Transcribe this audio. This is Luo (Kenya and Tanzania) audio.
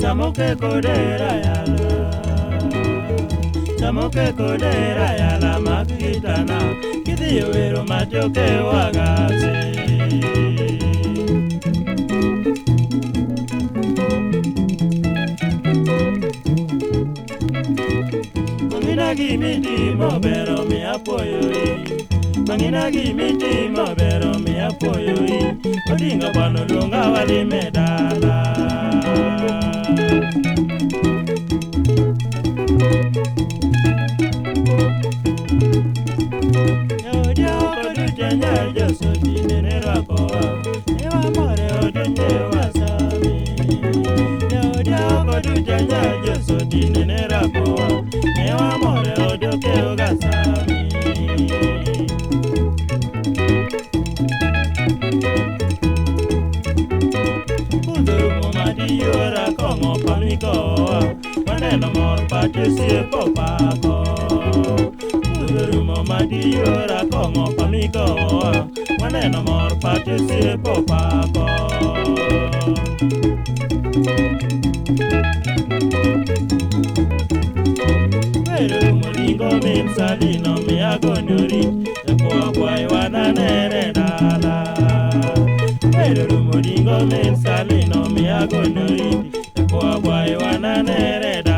Chamoke kodera yala, chamoke kodera yala makitana, kidi wero majoke wagase. Mangina gimiti mobero mi apoyoi, mangina gimiti mobero mi apoyoi, odinga bano lunga wali medala. No more participe popako. Madi yora como pamico. One no more participe popako. Pero molingo min salino mi agonori. E poi wana nere dala. Pero molingo min salino mi agonori. E poi wana nere dala.